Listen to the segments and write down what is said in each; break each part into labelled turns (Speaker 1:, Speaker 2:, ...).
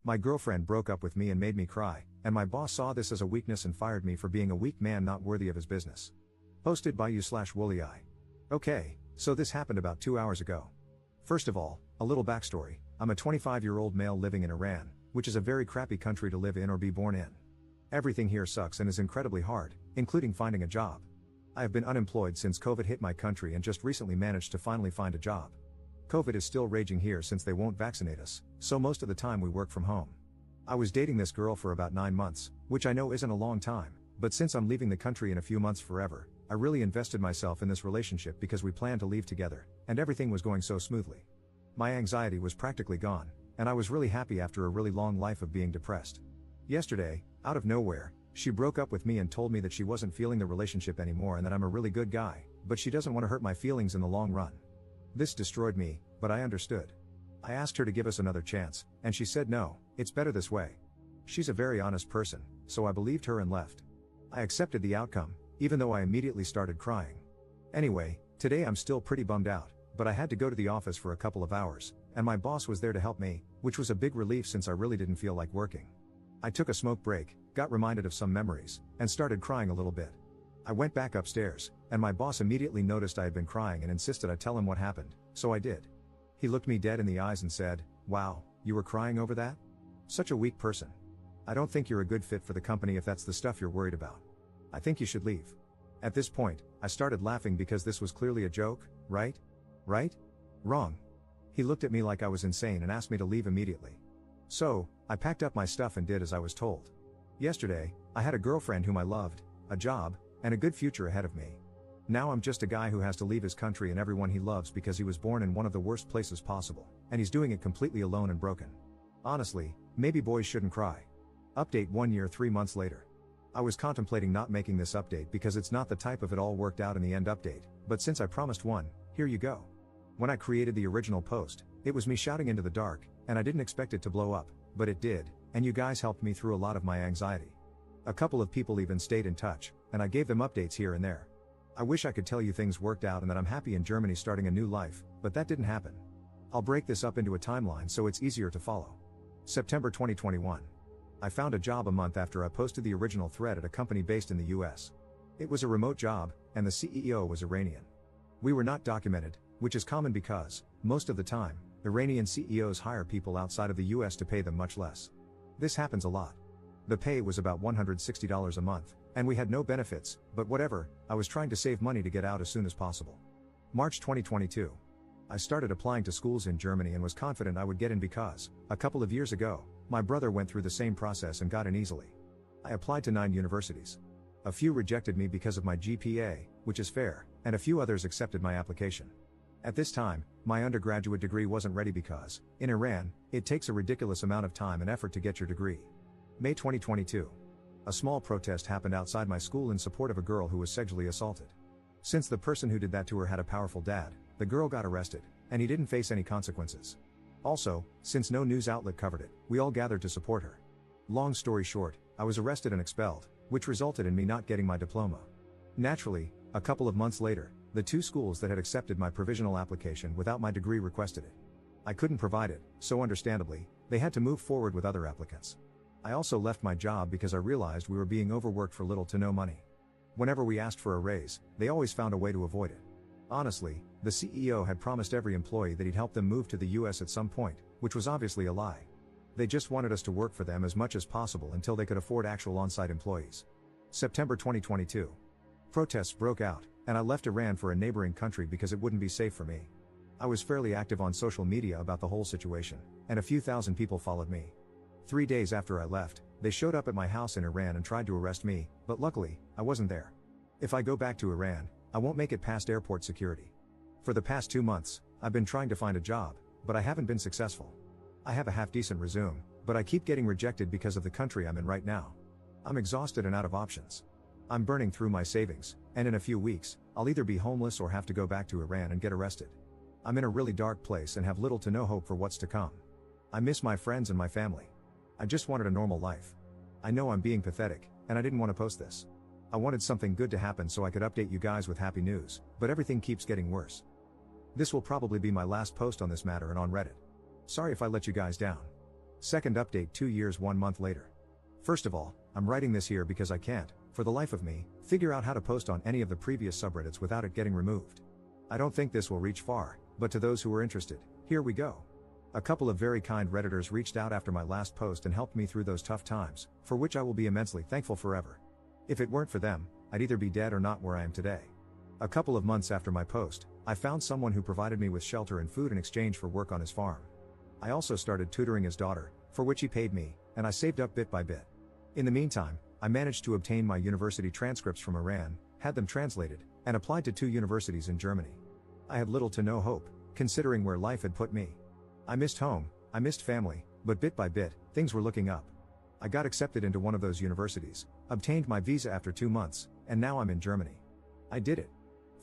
Speaker 1: My girlfriend broke up with me and made me cry, and my boss saw this as a weakness and fired me for being a weak man not worthy of his business. Posted by you/woollyeye. Okay, so this happened about 2 hours ago. First of all, a little backstory. I'm a 25-year-old male living in Iran, which is a very crappy country to live in or be born in. Everything here sucks and is incredibly hard, including finding a job. I have been unemployed since COVID hit my country and just recently managed to finally find a job. COVID is still raging here since they won't vaccinate us, so most of the time we work from home. I was dating this girl for about 9 months, which I know isn't a long time, but since I'm leaving the country in a few months forever, I really invested myself in this relationship because we planned to leave together, and everything was going so smoothly. My anxiety was practically gone, and I was really happy after a really long life of being depressed. Yesterday, out of nowhere, she broke up with me and told me that she wasn't feeling the relationship anymore and that I'm a really good guy, but she doesn't want to hurt my feelings in the long run. This destroyed me, but I understood. I asked her to give us another chance, and she said no, it's better this way. She's a very honest person, so I believed her and left. I accepted the outcome, even though I immediately started crying. Anyway, today I'm still pretty bummed out, but I had to go to the office for a couple of hours, and my boss was there to help me, which was a big relief since I really didn't feel like working. I took a smoke break, got reminded of some memories, and started crying a little bit. I went back upstairs, and my boss immediately noticed I had been crying and insisted I tell him what happened, so I did. He looked me dead in the eyes and said, "Wow, you were crying over that? Such a weak person. I don't think you're a good fit for the company if that's the stuff you're worried about. I think you should leave." At this point, I started laughing because this was clearly a joke, right? Right? Wrong. He looked at me like I was insane and asked me to leave immediately. So, I packed up my stuff and did as I was told. Yesterday, I had a girlfriend whom I loved, a job, and a good future ahead of me. Now I'm just a guy who has to leave his country and everyone he loves because he was born in one of the worst places possible, and he's doing it completely alone and broken. Honestly, maybe boys shouldn't cry. Update 1 year 3 months later. I was contemplating not making this update because it's not the type of it all worked out in the end update, but since I promised one, here you go. When I created the original post, it was me shouting into the dark, and I didn't expect it to blow up, but it did, and you guys helped me through a lot of my anxiety. A couple of people even stayed in touch, and I gave them updates here and there. I wish I could tell you things worked out and that I'm happy in Germany starting a new life, but that didn't happen. I'll break this up into a timeline so it's easier to follow. September 2021. I found a job a month after I posted the original thread at a company based in the US. It was a remote job, and the CEO was Iranian. We were not documented, which is common because, most of the time, Iranian CEOs hire people outside of the US to pay them much less. This happens a lot. The pay was about $160 a month, and we had no benefits, but whatever, I was trying to save money to get out as soon as possible. March 2022. I started applying to schools in Germany and was confident I would get in because, a couple of years ago, my brother went through the same process and got in easily. I applied to 9 universities. A few rejected me because of my GPA, which is fair, and a few others accepted my application. At this time, my undergraduate degree wasn't ready because, in Iran, it takes a ridiculous amount of time and effort to get your degree. May 2022. A small protest happened outside my school in support of a girl who was sexually assaulted. Since the person who did that to her had a powerful dad, the girl got arrested, and he didn't face any consequences. Also, since no news outlet covered it, we all gathered to support her. Long story short, I was arrested and expelled, which resulted in me not getting my diploma. Naturally, a couple of months later, the 2 schools that had accepted my provisional application without my degree requested it. I couldn't provide it, so understandably, they had to move forward with other applicants. I also left my job because I realized we were being overworked for little to no money. Whenever we asked for a raise, they always found a way to avoid it. Honestly, the CEO had promised every employee that he'd help them move to the US at some point, which was obviously a lie. They just wanted us to work for them as much as possible until they could afford actual on-site employees. September 2022. Protests broke out, and I left Iran for a neighboring country because it wouldn't be safe for me. I was fairly active on social media about the whole situation, and a few thousand people followed me. 3 days after I left, they showed up at my house in Iran and tried to arrest me, but luckily, I wasn't there. If I go back to Iran, I won't make it past airport security. For the past 2 months, I've been trying to find a job, but I haven't been successful. I have a half-decent resume, but I keep getting rejected because of the country I'm in right now. I'm exhausted and out of options. I'm burning through my savings, and in a few weeks, I'll either be homeless or have to go back to Iran and get arrested. I'm in a really dark place and have little to no hope for what's to come. I miss my friends and my family. I just wanted a normal life. I know I'm being pathetic, and I didn't want to post this. I wanted something good to happen so I could update you guys with happy news, but everything keeps getting worse. This will probably be my last post on this matter and on Reddit. Sorry if I let you guys down. Second update 2 years 1 month later. First of all, I'm writing this here because I can't, for the life of me, figure out how to post on any of the previous subreddits without it getting removed. I don't think this will reach far, but to those who are interested, here we go. A couple of very kind Redditors reached out after my last post and helped me through those tough times, for which I will be immensely thankful forever. If it weren't for them, I'd either be dead or not where I am today. A couple of months after my post, I found someone who provided me with shelter and food in exchange for work on his farm. I also started tutoring his daughter, for which he paid me, and I saved up bit by bit. In the meantime, I managed to obtain my university transcripts from Iran, had them translated, and applied to 2 universities in Germany. I had little to no hope, considering where life had put me. I missed home, I missed family, but bit by bit, things were looking up. I got accepted into one of those universities, obtained my visa after 2 months, and now I'm in Germany. I did it.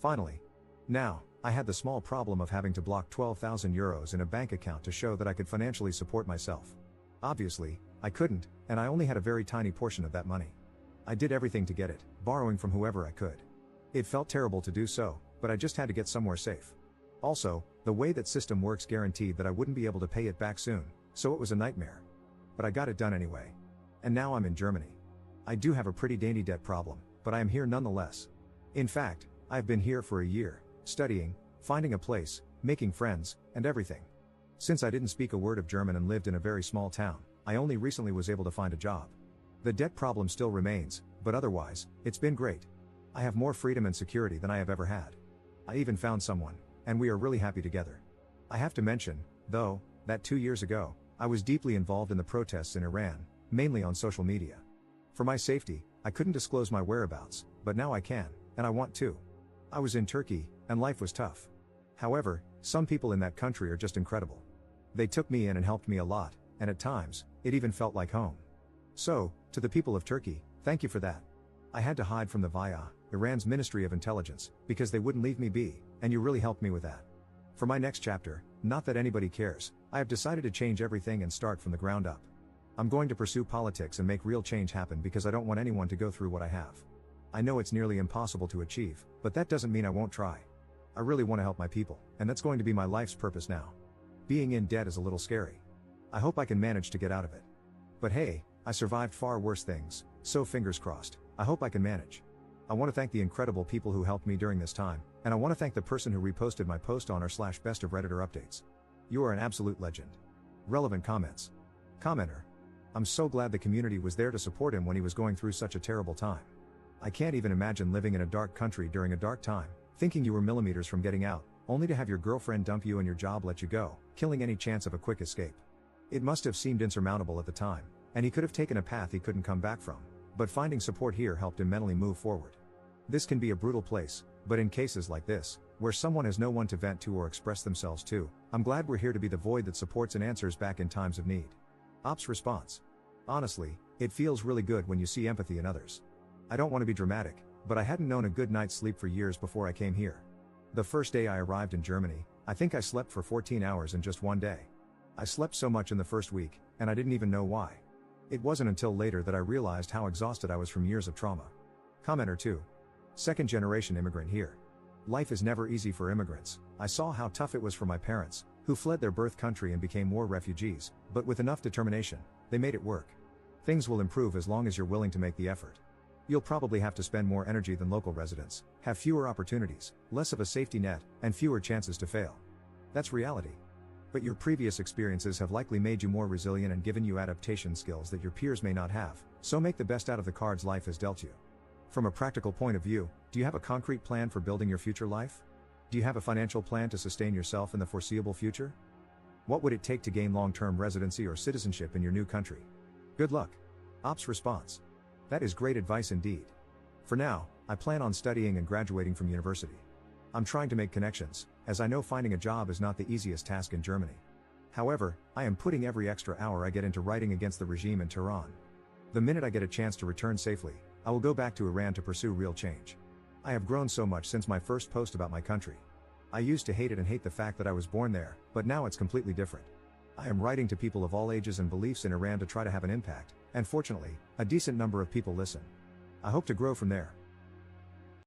Speaker 1: Finally. Now, I had the small problem of having to block 12,000 euros in a bank account to show that I could financially support myself. Obviously, I couldn't, and I only had a very tiny portion of that money. I did everything to get it, borrowing from whoever I could. It felt terrible to do so, but I just had to get somewhere safe. Also, the way that system works guaranteed that I wouldn't be able to pay it back soon, so it was a nightmare. But I got it done anyway. And now I'm in Germany. I do have a pretty dainty debt problem, but I am here nonetheless. In fact, I've been here for a year, studying, finding a place, making friends, and everything. Since I didn't speak a word of German and lived in a very small town, I only recently was able to find a job. The debt problem still remains, but otherwise, it's been great. I have more freedom and security than I have ever had. I even found someone, and we are really happy together. I have to mention, though, that 2 years ago, I was deeply involved in the protests in Iran, mainly on social media. For my safety, I couldn't disclose my whereabouts, but now I can, and I want to. I was in Turkey, and life was tough. However, some people in that country are just incredible. They took me in and helped me a lot, and at times, it even felt like home. So, to the people of Turkey, thank you for that. I had to hide from the VIA, Iran's Ministry of Intelligence, because they wouldn't leave me be, and you really helped me with that. For my next chapter, not that anybody cares, I have decided to change everything and start from the ground up. I'm going to pursue politics and make real change happen because I don't want anyone to go through what I have. I know it's nearly impossible to achieve, but that doesn't mean I won't try. I really want to help my people, and that's going to be my life's purpose now. Being in debt is a little scary. I hope I can manage to get out of it. But hey, I survived far worse things, so fingers crossed, I hope I can manage. I want to thank the incredible people who helped me during this time, and I want to thank the person who reposted my post on r/best of Redditor updates. You are an absolute legend. Relevant comments. Commenter. I'm so glad the community was there to support him when he was going through such a terrible time. I can't even imagine living in a dark country during a dark time, thinking you were millimeters from getting out, only to have your girlfriend dump you and your job let you go, killing any chance of a quick escape. It must have seemed insurmountable at the time, and he could have taken a path he couldn't come back from, but finding support here helped him mentally move forward. This can be a brutal place, but in cases like this, where someone has no one to vent to or express themselves to, I'm glad we're here to be the void that supports and answers back in times of need. Ops response. Honestly, it feels really good when you see empathy in others. I don't want to be dramatic, but I hadn't known a good night's sleep for years before I came here. The first day I arrived in Germany, I think I slept for 14 hours in just one day. I slept so much in the first week, and I didn't even know why. It wasn't until later that I realized how exhausted I was from years of trauma. Commenter 2. Second generation immigrant here. Life is never easy for immigrants. I saw how tough it was for my parents, who fled their birth country and became war refugees, but with enough determination, they made it work. Things will improve as long as you're willing to make the effort. You'll probably have to spend more energy than local residents, have fewer opportunities, less of a safety net, and fewer chances to fail. That's reality. But your previous experiences have likely made you more resilient and given you adaptation skills that your peers may not have, so make the best out of the cards life has dealt you. From a practical point of view, do you have a concrete plan for building your future life? Do you have a financial plan to sustain yourself in the foreseeable future? What would it take to gain long-term residency or citizenship in your new country? Good luck. Ops response. That is great advice indeed. For now, I plan on studying and graduating from university. I'm trying to make connections, as I know finding a job is not the easiest task in Germany. However, I am putting every extra hour I get into writing against the regime in Tehran. The minute I get a chance to return safely, I will go back to Iran to pursue real change. I have grown so much since my first post about my country. I used to hate it and hate the fact that I was born there, but now it's completely different. I am writing to people of all ages and beliefs in Iran to try to have an impact, and fortunately, a decent number of people listen. I hope to grow from there.